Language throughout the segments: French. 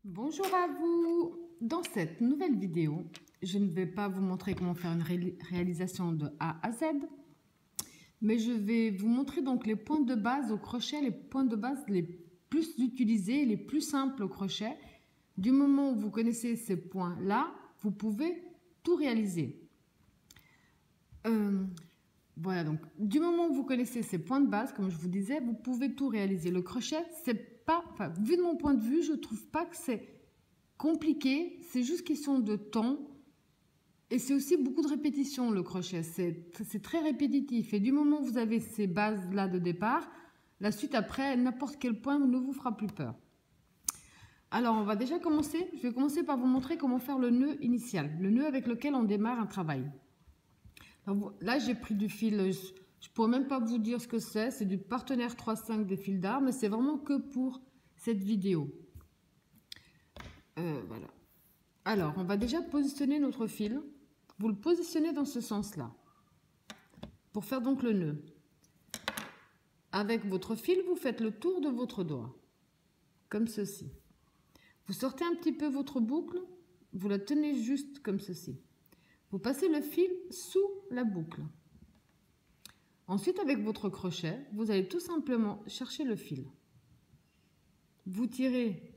Bonjour à vous. Dans cette nouvelle vidéo, je ne vais pas vous montrer comment faire une réalisation de A à Z, mais je vais vous montrer donc les points de base au crochet, les points de base les plus utilisés, les plus simples au crochet. Du moment où vous connaissez ces points-là, vous pouvez tout réaliser. Voilà, donc du moment où vous connaissez ces points de base, comme je vous disais, vous pouvez tout réaliser. Le crochet, c'est pas, enfin, vu de mon point de vue, je trouve pas que c'est compliqué, c'est juste question de temps et c'est aussi beaucoup de répétition. Le crochet, c'est très répétitif et du moment où vous avez ces bases là de départ, la suite après, n'importe quel point ne vous fera plus peur. Alors on va déjà commencer, je vais commencer par vous montrer comment faire le nœud initial, le nœud avec lequel on démarre un travail. Alors, là j'ai pris du fil, je ne pourrais même pas vous dire ce que c'est du partenaire 3-5 des fils d'art, mais c'est vraiment que pour cette vidéo. Voilà. Alors, on va déjà positionner notre fil. Vous le positionnez dans ce sens-là. Pour faire donc le nœud. Avec votre fil, vous faites le tour de votre doigt. Comme ceci. Vous sortez un petit peu votre boucle. Vous la tenez juste comme ceci. Vous passez le fil sous la boucle. Ensuite, avec votre crochet, vous allez tout simplement chercher le fil. Vous tirez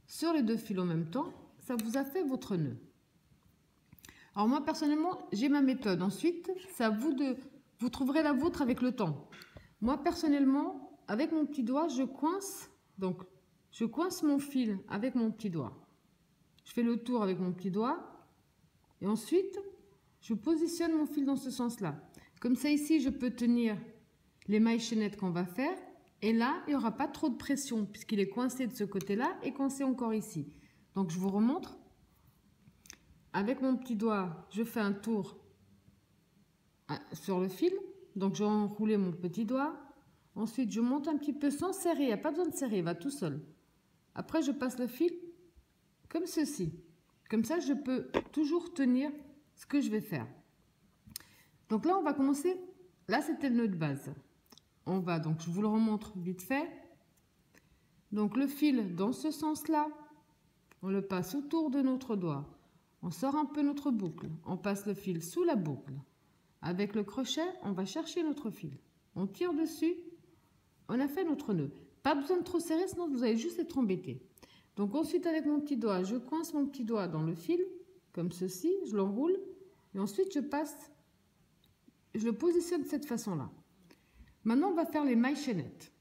sur les deux fils en même temps. Ça vous a fait votre nœud. Alors moi personnellement j'ai ma méthode, ensuite c'est à vous vous trouverez la vôtre avec le temps. Moi personnellement avec mon petit doigt je coince mon fil avec mon petit doigt. Je fais le tour avec mon petit doigt et ensuite je positionne mon fil dans ce sens là. Comme ça ici je peux tenir les mailles chaînettes qu'on va faire et là il n'y aura pas trop de pression puisqu'il est coincé de ce côté là et coincé encore ici. Donc je vous remontre. Avec mon petit doigt, je fais un tour sur le fil. Donc, je vais enrouler mon petit doigt. Ensuite, je monte un petit peu sans serrer. Il n'y a pas besoin de serrer, il va tout seul. Après, je passe le fil comme ceci. Comme ça, je peux toujours tenir ce que je vais faire. Donc là, on va commencer. Là, c'était le nœud de base. On va, donc, je vous le remontre vite fait. Donc, le fil dans ce sens-là, on le passe autour de notre doigt. On sort un peu notre boucle, on passe le fil sous la boucle. Avec le crochet, on va chercher notre fil. On tire dessus, on a fait notre nœud. Pas besoin de trop serrer, sinon vous allez juste être embêté. Donc ensuite, avec mon petit doigt, je coince mon petit doigt dans le fil, comme ceci, je l'enroule. Et ensuite, je le positionne de cette façon-là. Maintenant, on va faire les mailles chaînettes.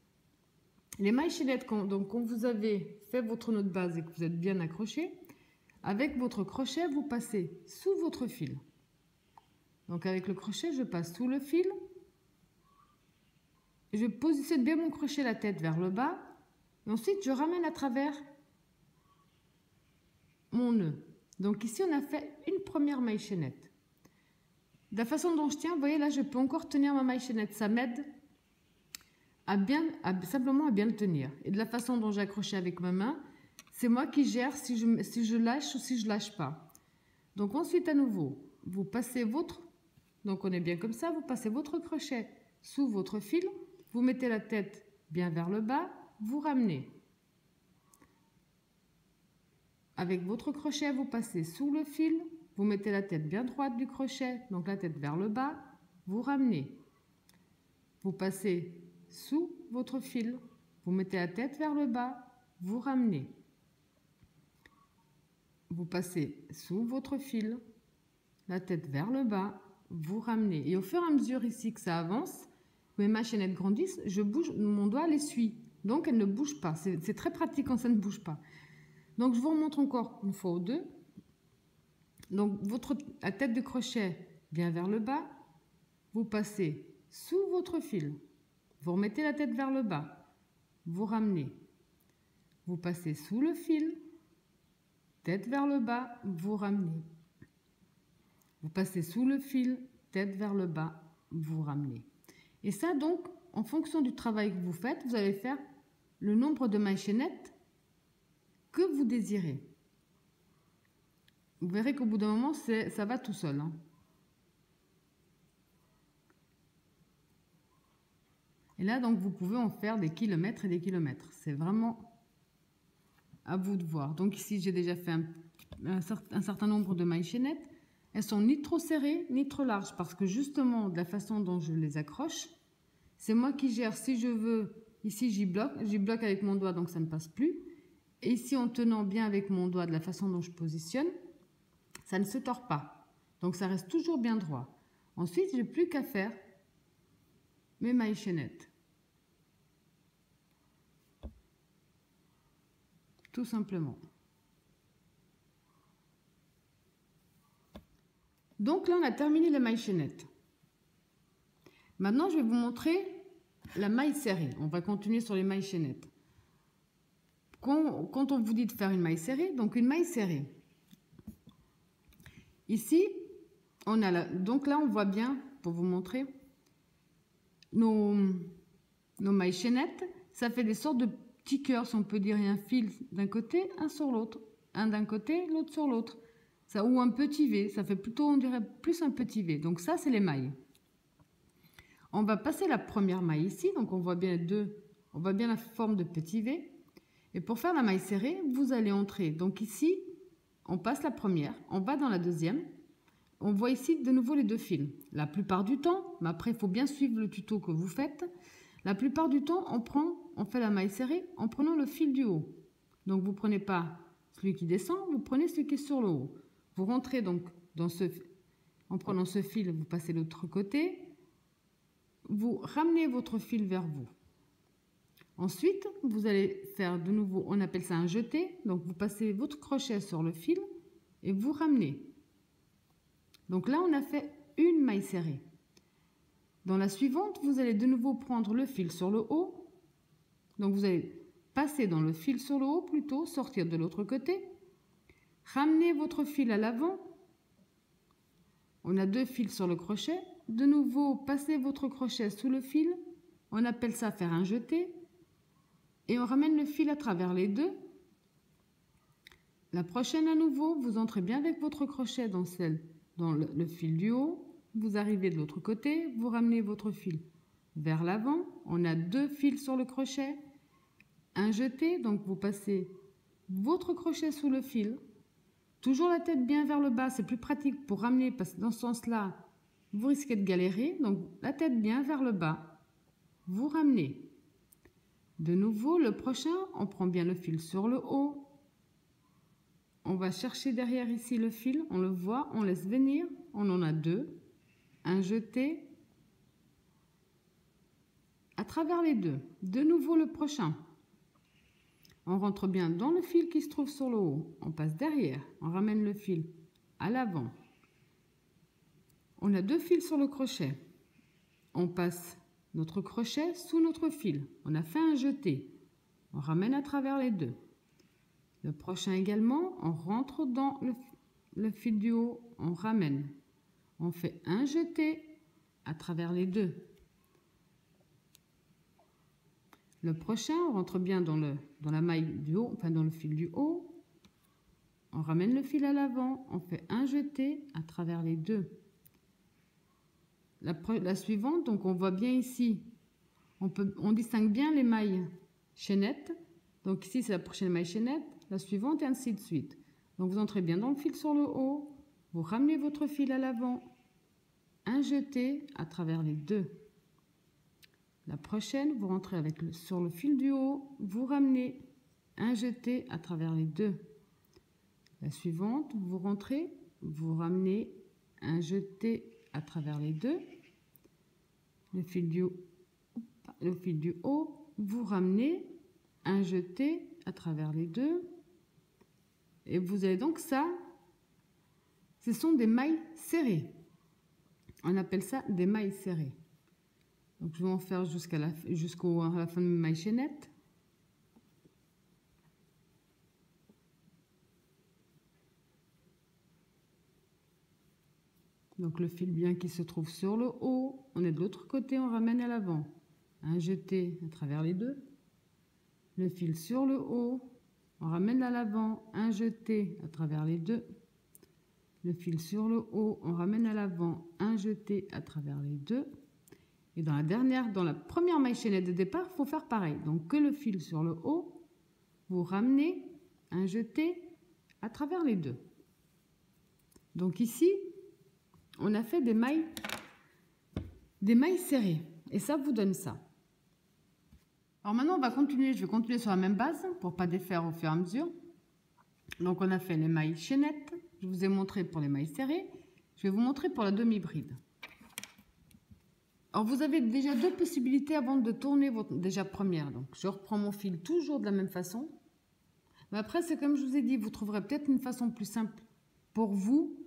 Les mailles chaînettes, quand vous avez fait votre nœud de base et que vous êtes bien accroché, avec votre crochet, vous passez sous votre fil. Donc avec le crochet, je passe sous le fil. Je positionne bien mon crochet, la tête vers le bas. Et ensuite, je ramène à travers mon nœud. Donc ici, on a fait une première maille chaînette. De la façon dont je tiens, vous voyez là, je peux encore tenir ma maille chaînette. Ça m'aide simplement à bien le tenir. Et de la façon dont j'ai accroché avec ma main, c'est moi qui gère si je lâche ou si je lâche pas. Donc ensuite, à nouveau, vous passez donc on est bien comme ça, vous passez votre crochet sous votre fil, vous mettez la tête bien vers le bas, vous ramenez. Avec votre crochet, vous passez sous le fil, vous mettez la tête bien droite du crochet, donc la tête vers le bas, vous ramenez. Vous passez sous votre fil, vous mettez la tête vers le bas, vous ramenez. Vous passez sous votre fil, la tête vers le bas, vous ramenez. Et au fur et à mesure ici que ça avance, mes mains chaînettes grandissent, je bouge, mon doigt les suit. Donc elle ne bouge pas. C'est très pratique quand ça ne bouge pas. Donc je vous remontre encore une fois ou deux. Donc la tête de crochet vient vers le bas. Vous passez sous votre fil. Vous remettez la tête vers le bas. Vous ramenez. Vous passez sous le fil. Tête vers le bas, vous ramenez. Vous passez sous le fil, tête vers le bas, vous ramenez. Et ça donc, en fonction du travail que vous faites, vous allez faire le nombre de mailles chaînettes que vous désirez. Vous verrez qu'au bout d'un moment, ça va tout seul. Et là, donc, vous pouvez en faire des kilomètres et des kilomètres. C'est vraiment À vous de voir. Donc ici, j'ai déjà fait un certain nombre de mailles chaînettes. Elles sont ni trop serrées, ni trop larges, parce que justement, de la façon dont je les accroche, c'est moi qui gère. Si je veux, ici, j'y bloque avec mon doigt, donc ça ne passe plus. Et ici, en tenant bien avec mon doigt de la façon dont je positionne, ça ne se tord pas. Donc ça reste toujours bien droit. Ensuite, je n'ai plus qu'à faire mes mailles chaînettes. Tout simplement. Donc là, on a terminé les mailles chaînettes. Maintenant, je vais vous montrer la maille serrée. On va continuer sur les mailles chaînettes. Quand on vous dit de faire une maille serrée, donc une maille serrée. Ici, on a donc là, on voit bien, pour vous montrer, nos mailles chaînettes. Ça fait des sortes de petits cœurs, si on peut dire, et un fil d'un côté, un sur l'autre. Un d'un côté, l'autre sur l'autre. Ça, ou un petit V, ça fait plutôt, on dirait, plus un petit V. Donc ça, c'est les mailles. On va passer la première maille ici, donc on voit bien on voit bien la forme de petit V. Et pour faire la maille serrée, vous allez entrer. Donc ici, on passe la première, on va dans la deuxième. On voit ici de nouveau les deux fils. La plupart du temps, mais après il faut bien suivre le tuto que vous faites. La plupart du temps, on fait la maille serrée en prenant le fil du haut. Donc vous ne prenez pas celui qui descend, vous prenez celui qui est sur le haut. Vous rentrez donc en prenant ce fil, vous passez de l'autre côté. Vous ramenez votre fil vers vous. Ensuite, vous allez faire de nouveau, on appelle ça un jeté. Donc vous passez votre crochet sur le fil et vous ramenez. Donc là, on a fait une maille serrée. Dans la suivante, vous allez de nouveau prendre le fil sur le haut. Donc vous allez passer dans le fil sur le haut plutôt, sortir de l'autre côté. Ramenez votre fil à l'avant. On a deux fils sur le crochet. De nouveau, passez votre crochet sous le fil. On appelle ça faire un jeté. Et on ramène le fil à travers les deux. La prochaine à nouveau, vous entrez bien avec votre crochet dans le fil du haut. Vous arrivez de l'autre côté, vous ramenez votre fil vers l'avant. On a deux fils sur le crochet. Un jeté, donc vous passez votre crochet sous le fil. Toujours la tête bien vers le bas, c'est plus pratique pour ramener parce que dans ce sens-là, vous risquez de galérer. Donc la tête bien vers le bas, vous ramenez. De nouveau, le prochain, on prend bien le fil sur le haut. On va chercher derrière ici le fil, on le voit, on laisse venir. On en a deux. Un jeté à travers les deux. De nouveau le prochain. On rentre bien dans le fil qui se trouve sur le haut. On passe derrière, on ramène le fil à l'avant. On a deux fils sur le crochet. On passe notre crochet sous notre fil. On a fait un jeté. On ramène à travers les deux. Le prochain également, on rentre dans le fil du haut, on ramène. On fait un jeté à travers les deux. Le prochain, on rentre bien dans la maille du haut, enfin dans le fil du haut. On ramène le fil à l'avant, on fait un jeté à travers les deux. La suivante, donc on voit bien ici, on distingue bien les mailles chaînettes. Donc ici, c'est la prochaine maille chaînette, la suivante et ainsi de suite. Donc vous entrez bien dans le fil sur le haut, vous ramenez votre fil à l'avant, un jeté à travers les deux. La prochaine, vous rentrez sur le fil du haut, vous ramenez un jeté à travers les deux. La suivante, vous rentrez, vous ramenez un jeté à travers les deux. Le fil du haut, vous ramenez un jeté à travers les deux. Et vous avez donc ça, ce sont des mailles serrées. On appelle ça des mailles serrées. Donc je vais en faire jusqu'à la fin de mes mailles chaînettes. Donc le fil bien qui se trouve sur le haut, on est de l'autre côté, on ramène à l'avant. Un jeté à travers les deux. Le fil sur le haut, on ramène à l'avant, un jeté à travers les deux. Le fil sur le haut, on ramène à l'avant, un jeté à travers les deux. Et dans la première maille chaînette de départ, il faut faire pareil. Donc que le fil sur le haut, vous ramenez un jeté à travers les deux. Donc ici, on a fait des mailles serrées. Et ça vous donne ça. Alors maintenant, on va continuer. Je vais continuer sur la même base pour ne pas défaire au fur et à mesure. Donc on a fait les mailles chaînettes. Je vous ai montré pour les mailles serrées. Je vais vous montrer pour la demi-bride. Alors vous avez déjà deux possibilités avant de tourner votre première. Donc je reprends mon fil toujours de la même façon. Mais après, c'est comme je vous ai dit, vous trouverez peut-être une façon plus simple pour vous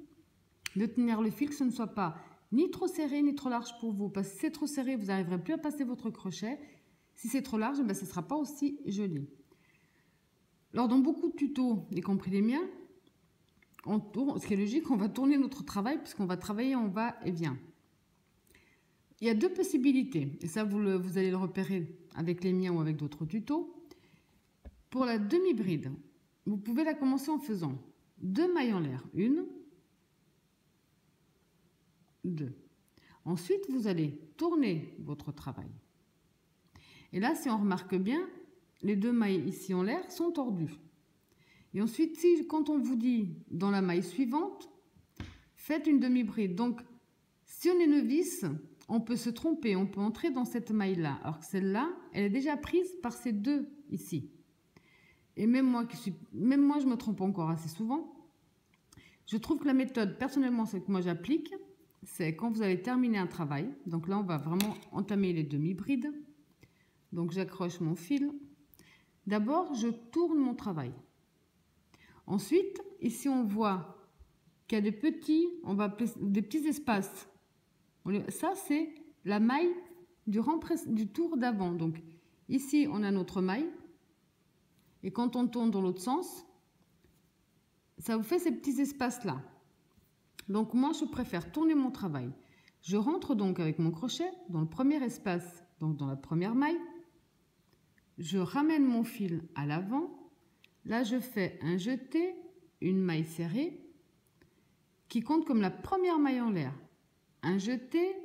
de tenir le fil, que ce ne soit pas ni trop serré ni trop large pour vous. Parce que si c'est trop serré, vous n'arriverez plus à passer votre crochet. Si c'est trop large, ben, ce ne sera pas aussi joli. Alors, dans beaucoup de tutos, y compris les miens, on tourne, ce qui est logique, on va tourner notre travail puisqu'on va travailler en va et vient. Il y a deux possibilités, et ça, vous allez le repérer avec les miens ou avec d'autres tutos. Pour la demi-bride, vous pouvez la commencer en faisant 2 mailles en l'air. 1, 2. Ensuite, vous allez tourner votre travail. Et là, si on remarque bien, les 2 mailles ici en l'air sont tordues. Et ensuite, quand on vous dit dans la maille suivante, faites une demi-bride. Donc, si on est novice, on peut se tromper, on peut entrer dans cette maille-là. Alors que celle-là, elle est déjà prise par ces 2 ici. Et même moi, je me trompe encore assez souvent. Je trouve que la méthode, personnellement, celle que moi j'applique, c'est quand vous allez terminer un travail. Donc là, on va vraiment entamer les demi-brides. Donc j'accroche mon fil. D'abord, je tourne mon travail. Ensuite, ici, on voit qu'il y a des petits espaces. Ça, c'est la maille du tour d'avant. Donc ici, on a notre maille. Et quand on tourne dans l'autre sens, ça vous fait ces petits espaces-là. Donc moi, je préfère tourner mon travail. Je rentre donc avec mon crochet dans le premier espace, donc dans la première maille. Je ramène mon fil à l'avant. Là, je fais un jeté, une maille serrée, qui compte comme la première maille en l'air. Un jeté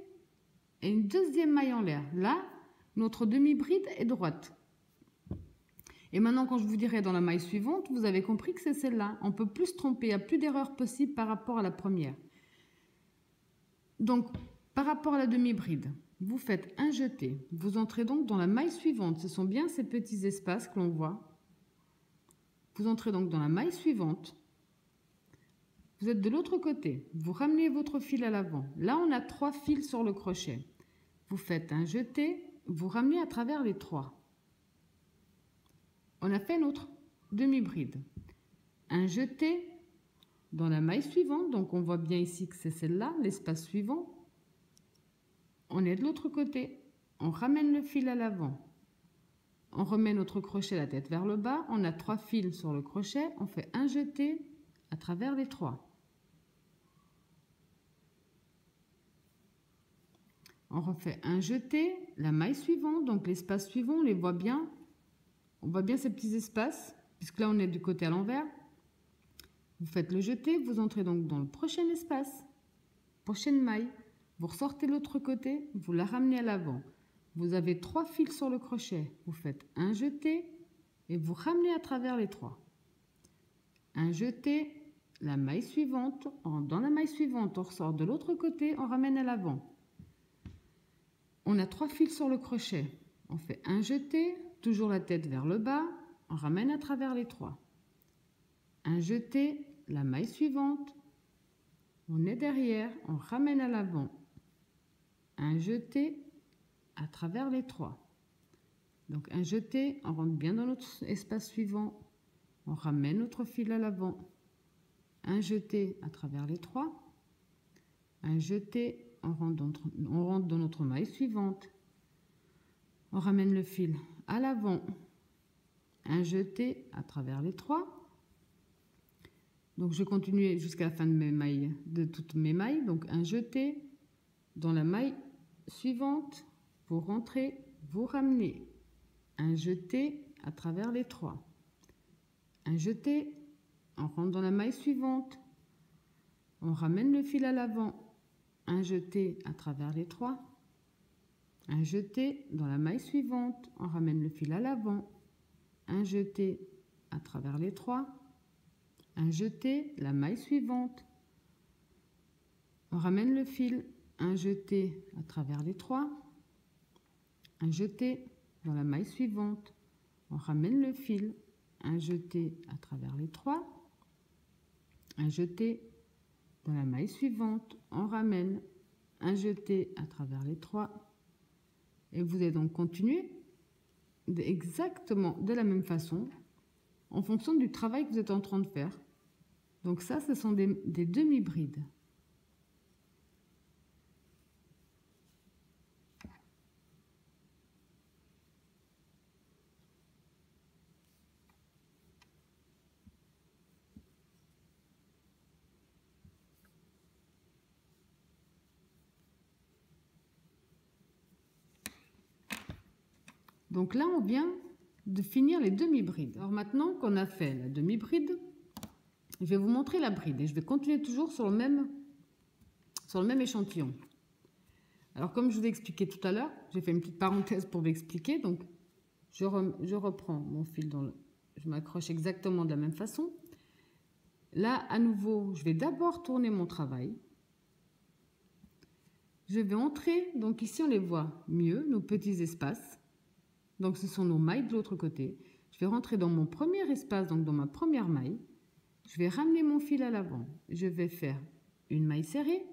et une deuxième maille en l'air. Là, notre demi-bride est droite. Et maintenant, quand je vous dirai dans la maille suivante, vous avez compris que c'est celle-là. On ne peut plus se tromper, il n'y a plus d'erreur possible par rapport à la première. Donc, par rapport à la demi-bride, vous faites un jeté. Vous entrez donc dans la maille suivante. Ce sont bien ces petits espaces que l'on voit. Vous entrez donc dans la maille suivante. Vous êtes de l'autre côté. Vous ramenez votre fil à l'avant. Là, on a 3 fils sur le crochet. Vous faites un jeté. Vous ramenez à travers les 3. On a fait notre demi-bride. Un jeté dans la maille suivante. Donc, on voit bien ici que c'est celle-là, l'espace suivant. On est de l'autre côté. On ramène le fil à l'avant. On remet notre crochet la tête vers le bas. On a 3 fils sur le crochet. On fait un jeté à travers les 3. On refait un jeté, la maille suivante, donc l'espace suivant, on les voit bien. On voit bien ces petits espaces, puisque là on est du côté à l'envers. Vous faites le jeté, vous entrez donc dans le prochain espace, prochaine maille. Vous ressortez de l'autre côté, vous la ramenez à l'avant. Vous avez 3 fils sur le crochet. Vous faites un jeté et vous ramenez à travers les 3. Un jeté, la maille suivante. Dans la maille suivante, on ressort de l'autre côté, on ramène à l'avant. On a 3 fils sur le crochet. On fait un jeté, toujours la tête vers le bas, on ramène à travers les 3. Un jeté, la maille suivante. On est derrière, on ramène à l'avant. Un jeté à travers les 3. Donc un jeté, on rentre bien dans notre espace suivant. On ramène notre fil à l'avant. Un jeté à travers les 3. Un jeté, on rentre dans notre maille suivante. On ramène le fil à l'avant. Un jeté à travers les 3. Donc je continue jusqu'à la fin de toutes mes mailles. Donc un jeté dans la maille suivante. Vous rentrez, vous ramenez. Un jeté à travers les 3. Un jeté, on rentre dans la maille suivante. On ramène le fil à l'avant. Un jeté à travers les 3. Un jeté dans la maille suivante. On ramène le fil à l'avant. Un jeté à travers les 3, un jeté, la maille suivante, on ramène le fil, un jeté à travers les 3, un jeté dans la maille suivante, on ramène le fil, un jeté à travers les 3, un jeté dans la maille suivante, on ramène, un jeté à travers les 3, et vous allez donc continuer exactement de la même façon en fonction du travail que vous êtes en train de faire. Donc ça, ce sont des demi-brides. Donc là, on vient de finir les demi-brides. Alors maintenant qu'on a fait la demi-bride, je vais vous montrer la bride et je vais continuer toujours sur le même échantillon. Alors comme je vous ai expliqué tout à l'heure, j'ai fait une petite parenthèse pour vous expliquer. Donc je reprends mon fil, je m'accroche exactement de la même façon. Là, à nouveau, je vais d'abord tourner mon travail. Je vais entrer, donc ici on les voit mieux, nos petits espaces. Donc ce sont nos mailles de l'autre côté. Je vais rentrer dans mon premier espace, donc dans ma première maille. Je vais ramener mon fil à l'avant. Je vais faire une maille serrée,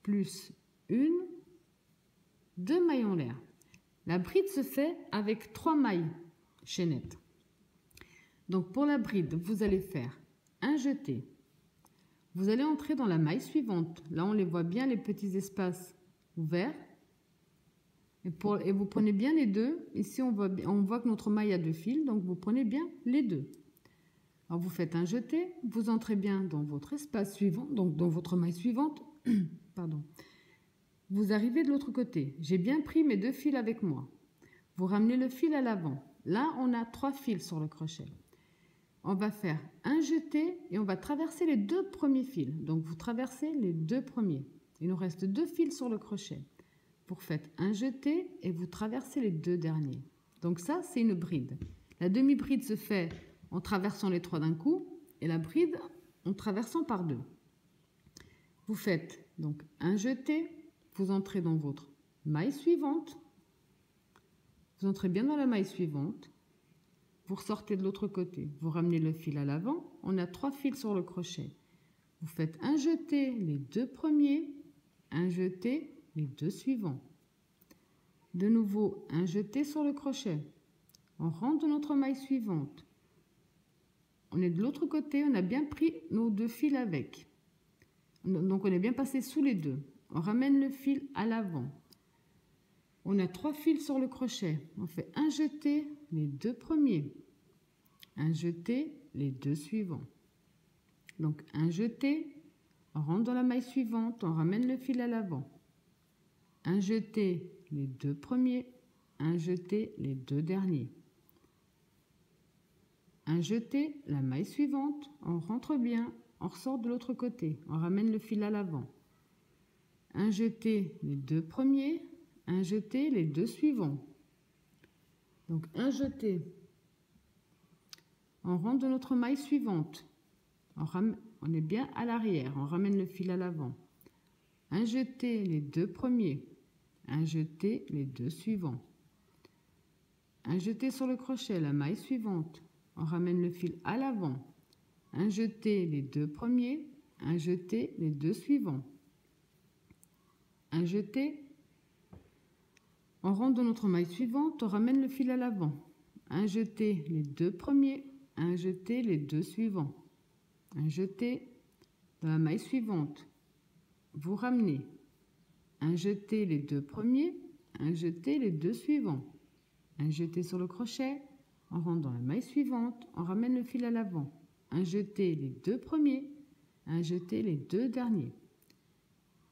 plus une, 2 mailles en l'air. La bride se fait avec 3 mailles chaînettes. Donc pour la bride, vous allez faire un jeté. Vous allez entrer dans la maille suivante. Là, on les voit bien, les petits espaces ouverts. Et vous prenez bien les deux. Ici, on voit que notre maille a 2 fils, donc vous prenez bien les deux. Alors, vous faites un jeté, vous entrez bien dans votre espace suivant, donc dans votre maille suivante. Pardon. Vous arrivez de l'autre côté. J'ai bien pris mes 2 fils avec moi. Vous ramenez le fil à l'avant. Là, on a 3 fils sur le crochet. On va faire un jeté et on va traverser les 2 premiers fils. Donc, vous traversez les 2 premiers. Il nous reste 2 fils sur le crochet. Vous faites un jeté et vous traversez les 2 derniers. Donc ça, c'est une bride. La demi-bride se fait en traversant les 3 d'un coup et la bride en traversant par 2. Vous faites donc un jeté, vous entrez dans votre maille suivante, vous entrez bien dans la maille suivante, vous ressortez de l'autre côté, vous ramenez le fil à l'avant, on a 3 fils sur le crochet. Vous faites un jeté, les 2 premiers, un jeté, les 2 suivants. De nouveau, un jeté sur le crochet. On rentre dans notre maille suivante. On est de l'autre côté, on a bien pris nos 2 fils avec. Donc on est bien passé sous les 2. On ramène le fil à l'avant. On a 3 fils sur le crochet. On fait un jeté, les 2 premiers. Un jeté, les 2 suivants. Donc un jeté, on rentre dans la maille suivante, on ramène le fil à l'avant. Un jeté, les 2 premiers, un jeté, les 2 derniers. Un jeté, la maille suivante, on rentre bien, on ressort de l'autre côté, on ramène le fil à l'avant. Un jeté, les 2 premiers, un jeté, les 2 suivants. Donc un jeté, on rentre dans notre maille suivante, on est bien à l'arrière, on ramène le fil à l'avant. Un jeté, les 2 premiers, un jeté, les 2 suivants. Un jeté sur le crochet, la maille suivante, on ramène le fil à l'avant. Un jeté, les 2 premiers, un jeté, les 2 suivants. Un jeté, on rentre dans notre maille suivante, on ramène le fil à l'avant. Un jeté, les 2 premiers, un jeté, les 2 suivants. Un jeté dans la maille suivante, vous ramenez. Un jeté, les 2 premiers, un jeté, les 2 suivants. Un jeté sur le crochet, on rentre dans la maille suivante, on ramène le fil à l'avant. Un jeté, les 2 premiers, un jeté, les 2 derniers.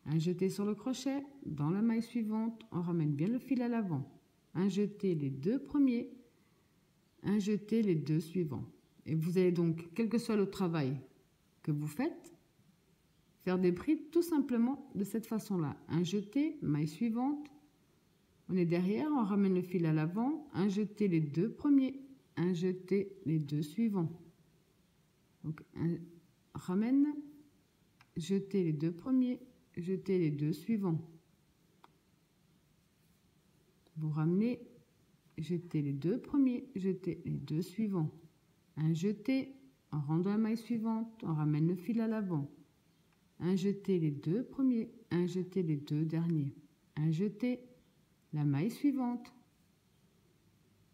Un jeté sur le crochet, dans la maille suivante, on ramène bien le fil à l'avant. Un jeté, les 2 premiers, un jeté, les 2 suivants. Et vous allez donc, quel que soit le travail que vous faites, faire des brides tout simplement de cette façon-là. Un jeté, maille suivante, on est derrière, on ramène le fil à l'avant, un jeté, les 2 premiers, un jeté, les 2 suivants. Donc, ramène, jeter les 2 premiers, jeter les 2 suivants. Vous ramenez, jetez les 2 premiers, jetez les 2 suivants. Un jeté, on rentre dans la maille suivante, on ramène le fil à l'avant. Un jeté les 2 premiers, un jeté les 2 derniers. Un jeté, la maille suivante.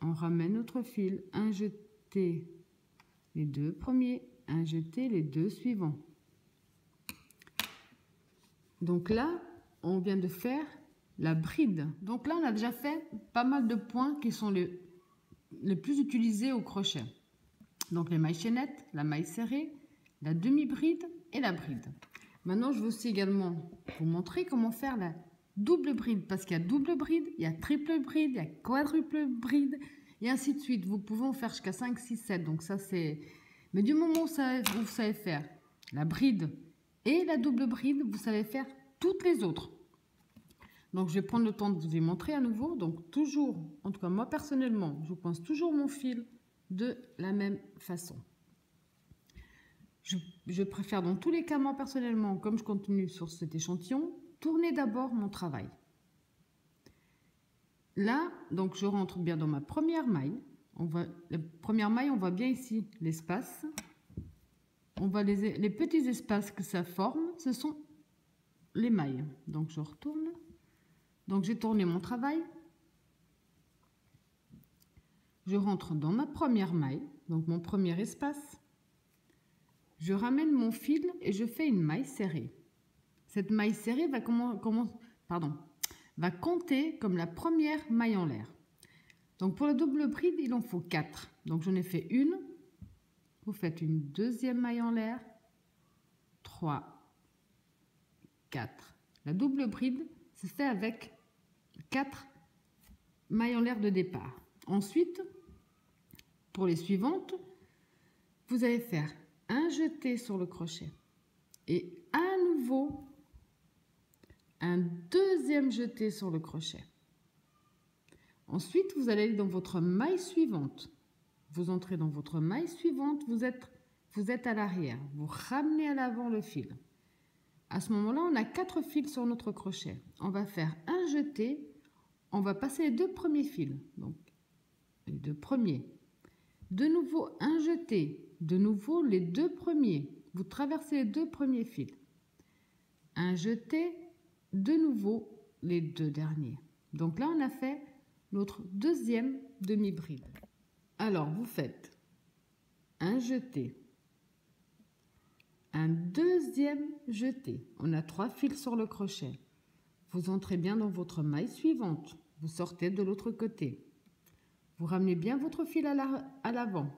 On ramène notre fil, un jeté les 2 premiers, un jeté les 2 suivants. Donc là, on vient de faire la bride. Donc là, on a déjà fait pas mal de points qui sont les plus utilisés au crochet. Donc les mailles chaînettes, la maille serrée, la demi-bride et la bride. Maintenant, je vais aussi également vous montrer comment faire la double bride. Parce qu'il y a double bride, il y a triple bride, il y a quadruple bride et ainsi de suite. Vous pouvez en faire jusqu'à 5, 6, 7. Donc ça, c'est... Mais du moment où vous savez faire la bride et la double bride, vous savez faire toutes les autres. Donc, je vais prendre le temps de vous y montrer à nouveau. Donc, toujours, en tout cas, moi, personnellement, je coince toujours mon fil de la même façon. Je préfère, dans tous les cas, moi, personnellement, comme je continue sur cet échantillon, tourner d'abord mon travail. Là, donc, je rentre bien dans ma première maille. La première maille, on voit bien ici l'espace. On voit les petits espaces que ça forme, ce sont les mailles. Donc, je retourne. Donc, j'ai tourné mon travail. Je rentre dans ma première maille, donc mon premier espace. Je ramène mon fil et je fais une maille serrée. Cette maille serrée va, va compter comme la première maille en l'air. Donc, pour la double bride, il en faut 4. Donc, j'en ai fait une. Vous faites une deuxième maille en l'air. 3, 4. La double bride se fait avec 4 mailles en l'air de départ. Ensuite, pour les suivantes, vous allez faire un jeté sur le crochet et à nouveau un deuxième jeté sur le crochet. Ensuite, vous allez aller dans votre maille suivante. Vous entrez dans votre maille suivante, vous êtes à l'arrière. Vous ramenez à l'avant le fil. À ce moment-là, on a 4 fils sur notre crochet. On va faire un jeté. On va passer les 2 premiers fils. Donc, les 2 premiers. De nouveau, un jeté. De nouveau, les 2 premiers. Vous traversez les 2 premiers fils. Un jeté. De nouveau, les 2 derniers. Donc là, on a fait notre deuxième demi-bride. Alors, vous faites un jeté. Un deuxième jeté. On a 3 fils sur le crochet. Vous entrez bien dans votre maille suivante. Vous sortez de l'autre côté. Vous ramenez bien votre fil à l'avant.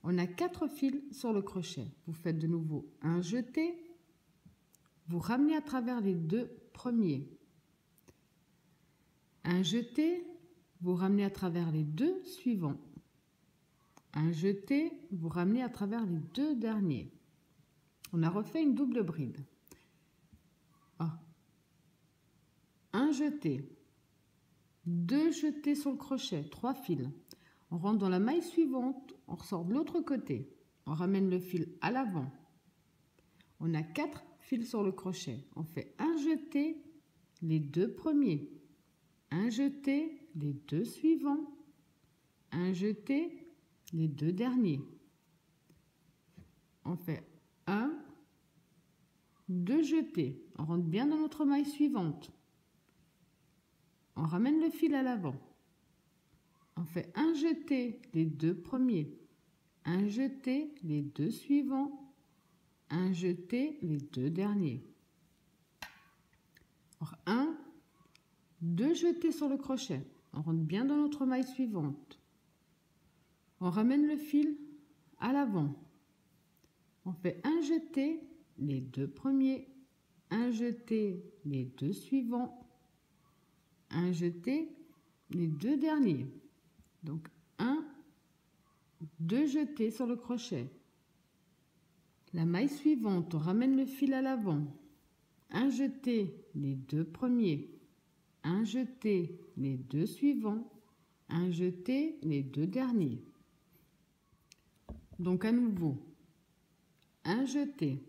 On a 4 fils sur le crochet. Vous faites de nouveau un jeté. Vous ramenez à travers les 2 premiers. Un jeté. Vous ramenez à travers les 2 suivants. Un jeté. Vous ramenez à travers les 2 derniers. On a refait une double bride. Un jeté, 2 jetés sur le crochet, 3 fils. On rentre dans la maille suivante, on ressort de l'autre côté. On ramène le fil à l'avant. On a 4 fils sur le crochet. On fait un jeté, les 2 premiers. Un jeté, les 2 suivants. Un jeté, les 2 derniers. On fait 1, 2 jetés. On rentre bien dans notre maille suivante. On ramène le fil à l'avant. On fait un jeté, les 2 premiers. Un jeté, les 2 suivants. Un jeté, les 2 derniers. Alors, 1, 2 jetés sur le crochet. On rentre bien dans notre maille suivante. On ramène le fil à l'avant. On fait un jeté, les 2 premiers. Un jeté, les 2 suivants. Un jeté, les 2 derniers. Donc 1, 2 jetés sur le crochet. La maille suivante, on ramène le fil à l'avant. Un jeté, les 2 premiers. Un jeté, les 2 suivants. Un jeté, les 2 derniers. Donc à nouveau, un jeté,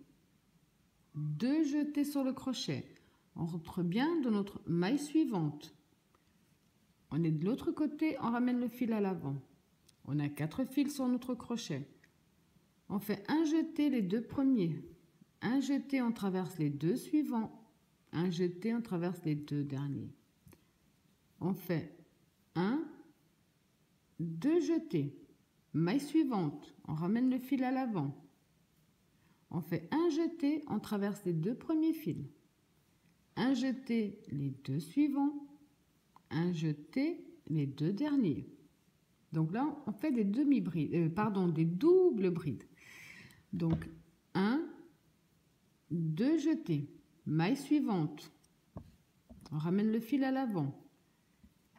2 jetés sur le crochet. On rentre bien dans notre maille suivante. On est de l'autre côté, on ramène le fil à l'avant. On a 4 fils sur notre crochet. On fait un jeté les 2 premiers, un jeté, on traverse les 2 suivants, un jeté, on traverse les 2 derniers. On fait 1, 2 jetés, maille suivante, on ramène le fil à l'avant. On fait un jeté, on traverse les 2 premiers fils, un jeté les 2 suivants, un jeté les 2 derniers. Donc là, on fait des des doubles brides. Donc 1, 2 jetés, maille suivante, on ramène le fil à l'avant,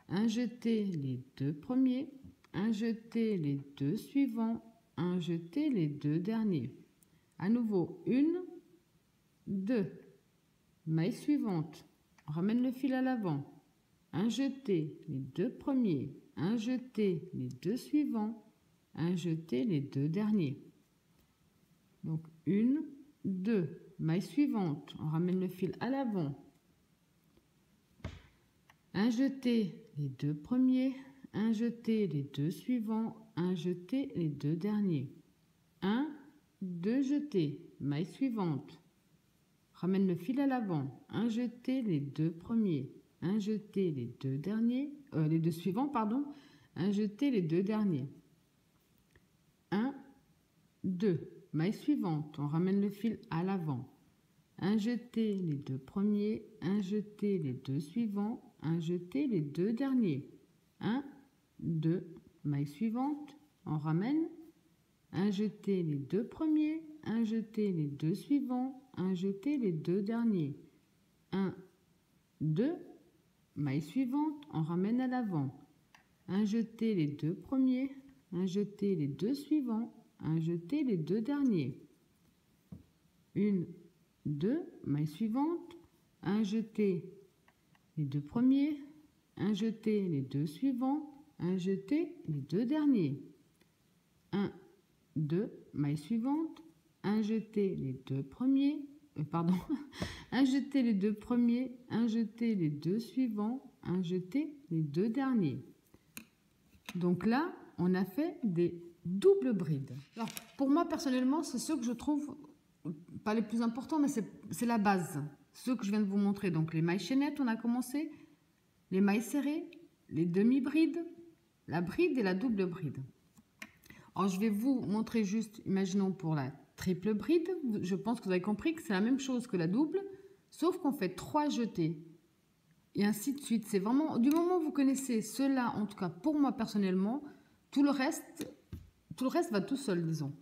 un jeté les 2 premiers, un jeté les 2 suivants, un jeté les 2 derniers. À nouveau 1, 2, maille suivante, on ramène le fil à l'avant, un jeté les 2 premiers, un jeté les 2 suivants, un jeté les 2 derniers. Donc 1, 2, maille suivante, on ramène le fil à l'avant, un jeté les 2 premiers, un jeté les 2 suivants, un jeté les 2 derniers. 1, 2 jetés, maille suivante, ramène le fil à l'avant, un jeté les 2 premiers, un jeté les 2 derniers, les 2 suivants, pardon, un jeté les 2 derniers. 1, 2, maille suivante, on ramène le fil à l'avant, un jeté les 2 premiers, un jeté les 2 suivants, un jeté les 2 derniers. 1, 2, maille suivante, on ramène, un jeté les 2 premiers, un jeté les 2 suivants, un jeté les 2 derniers. 1, 2, maille suivante, on ramène à l'avant, un jeté les 2 premiers, un jeté les 2 suivants, un jeté les 2 derniers. 1, 2, maille suivante, un jeté les 2 premiers, un jeté les 2 suivants, un jeté les 2 derniers. 1, 2, maille suivante, un jeté les 2 premiers, un jeté les 2 premiers, un jeté les 2 suivants, un jeté les 2 derniers. Donc là, on a fait des doubles brides. Alors, pour moi, personnellement, c'est ceux que je trouve pas les plus importants, mais c'est la base. Ceux que je viens de vous montrer. Donc, les mailles chaînettes, on a commencé. Les mailles serrées, les demi-brides, la bride et la double bride. Alors, je vais vous montrer juste, imaginons pour la triple bride. Je pense que vous avez compris que c'est la même chose que la double, sauf qu'on fait 3 jetés. Et ainsi de suite. C'est vraiment, du moment où vous connaissez cela, en tout cas pour moi personnellement, tout le reste va tout seul, disons.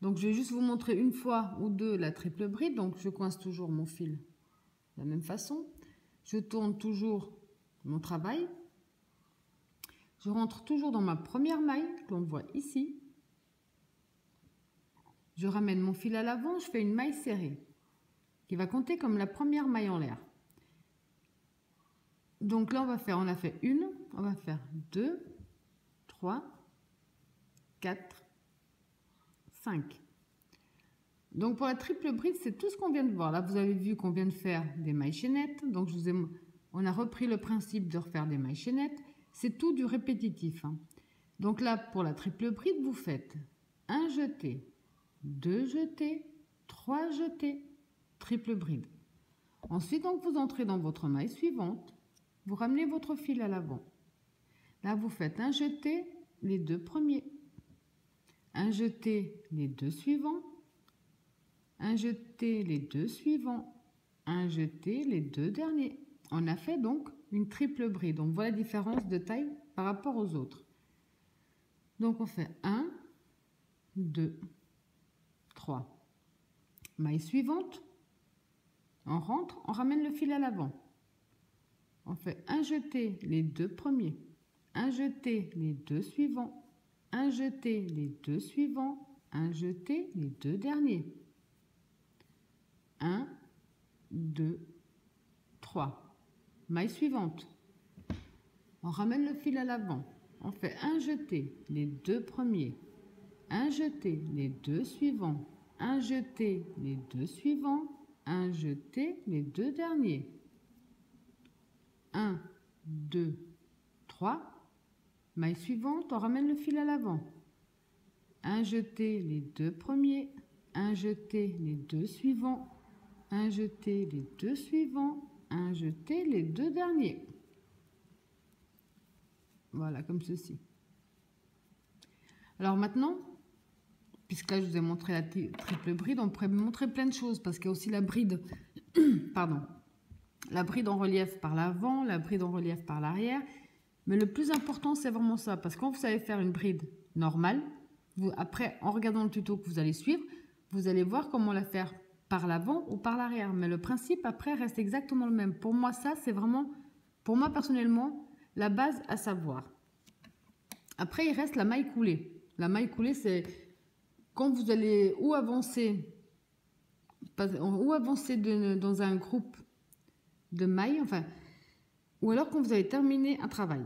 Donc, je vais juste vous montrer une fois ou deux la triple bride. Donc, je coince toujours mon fil de la même façon. Je tourne toujours mon travail. Je rentre toujours dans ma première maille, que l'on voit ici. Je ramène mon fil à l'avant, je fais une maille serrée, qui va compter comme la première maille en l'air. Donc là, on a fait une, on va faire 2, 3, 4, 5. Donc pour la triple bride, c'est tout ce qu'on vient de voir. Là, vous avez vu qu'on vient de faire des mailles chaînettes. Donc on a repris le principe de refaire des mailles chaînettes. C'est tout du répétitif. Donc là, pour la triple bride, vous faites un jeté, 2 jetés, 3 jetés, triple bride. Ensuite, donc, vous entrez dans votre maille suivante. Vous ramenez votre fil à l'avant. Là, vous faites un jeté, les 2 premiers. Un jeté, les 2 suivants. Un jeté, les 2 suivants. Un jeté, les 2 derniers. On a fait donc une triple bride. Donc, voilà la différence de taille par rapport aux autres. Donc, on fait 1, 2, 3. Maille suivante. On rentre, on ramène le fil à l'avant. On fait un jeté, les 2 premiers. Un jeté, les 2 suivants. Un jeté, les 2 suivants. Un jeté, les 2 derniers. 1, 2, 3. Maille suivante. On ramène le fil à l'avant. On fait un jeté, les 2 premiers. Un jeté, les 2 suivants. un jeté les 2 suivants, un jeté les 2 derniers. 1, 2, 3. Maille suivante, on ramène le fil à l'avant. Un jeté les 2 premiers, un jeté les 2 suivants, un jeté les 2 suivants, un jeté les 2 derniers. Voilà, comme ceci. Alors maintenant, puisque là je vous ai montré la triple bride, on pourrait montrer plein de choses parce qu'il y a aussi la bride, pardon, la bride en relief par l'avant, la bride en relief par l'arrière. Mais le plus important, c'est vraiment ça, parce que quand vous savez faire une bride normale, après, en regardant le tuto que vous allez suivre, vous allez voir comment la faire par l'avant ou par l'arrière. Mais le principe, après, reste exactement le même. Pour moi, ça, c'est vraiment, pour moi personnellement, la base à savoir. Après, il reste la maille coulée. La maille coulée, c'est quand vous allez ou avancer dans un groupe de mailles, enfin, ou alors quand vous avez terminé un travail.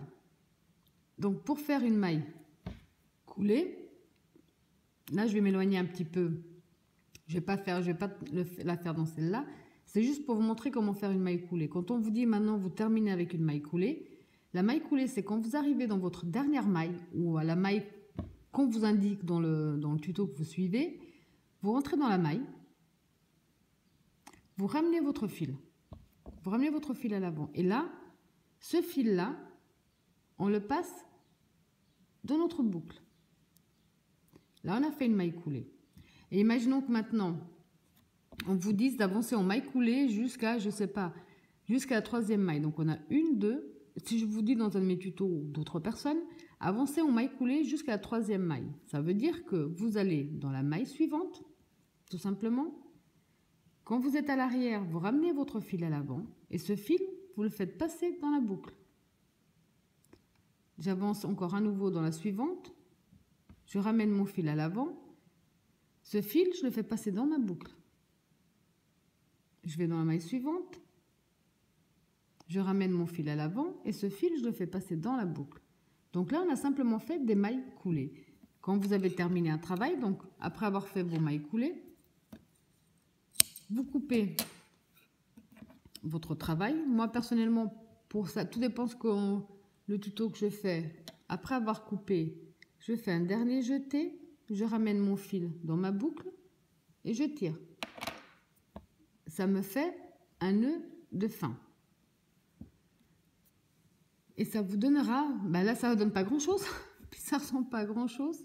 Donc, pour faire une maille coulée, là, je vais m'éloigner un petit peu. Je vais pas la faire dans celle-là. C'est juste pour vous montrer comment faire une maille coulée. Quand on vous dit maintenant, vous terminez avec une maille coulée, la maille coulée, c'est quand vous arrivez dans votre dernière maille ou à la maille qu'on vous indique dans le tuto que vous suivez, vous rentrez dans la maille, vous ramenez votre fil. Vous ramenez votre fil à l'avant. Et là, ce fil-là, on le passe dans notre boucle. Là, on a fait une maille coulée. Et imaginons que maintenant, on vous dise d'avancer en maille coulée jusqu'à, je sais pas, jusqu'à la 3e maille. Donc, on a 1, 2. Si je vous dis dans un de mes tutos ou d'autres personnes, avancez en maille coulée jusqu'à la 3e maille. Ça veut dire que vous allez dans la maille suivante, tout simplement. Quand vous êtes à l'arrière, vous ramenez votre fil à l'avant. Et ce fil, vous le faites passer dans la boucle. J'avance encore à nouveau dans la suivante. Je ramène mon fil à l'avant. Ce fil, je le fais passer dans ma boucle. Je vais dans la maille suivante. Je ramène mon fil à l'avant et ce fil, je le fais passer dans la boucle. Donc là, on a simplement fait des mailles coulées. Quand vous avez terminé un travail, donc après avoir fait vos mailles coulées, vous coupez votre travail. Moi, personnellement, pour ça, tout dépend le tuto que je fais. Après avoir coupé, je fais un dernier jeté, je ramène mon fil dans ma boucle et je tire. Ça me fait un nœud de fin. Et ça vous donnera, là ça ne donne pas grand chose, puis ça ne ressemble pas à grand chose,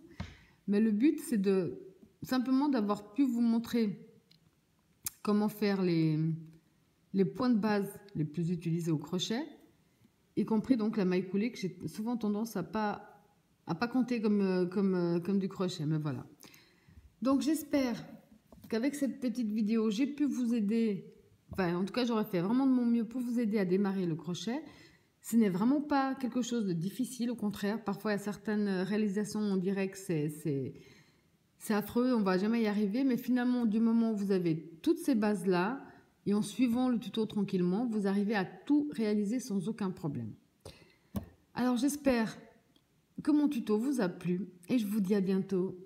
mais le but c'est simplement d'avoir pu vous montrer comment faire les points de base les plus utilisés au crochet, y compris donc la maille coulée que j'ai souvent tendance à pas compter comme du crochet, mais voilà. Donc j'espère qu'avec cette petite vidéo, j'ai pu vous aider, enfin en tout cas j'aurais fait vraiment de mon mieux pour vous aider à démarrer le crochet. Ce n'est vraiment pas quelque chose de difficile, au contraire. Parfois, il y a certaines réalisations, on dirait que c'est affreux, on ne va jamais y arriver. Mais finalement, du moment où vous avez toutes ces bases-là, et en suivant le tuto tranquillement, vous arrivez à tout réaliser sans aucun problème. Alors, j'espère que mon tuto vous a plu et je vous dis à bientôt.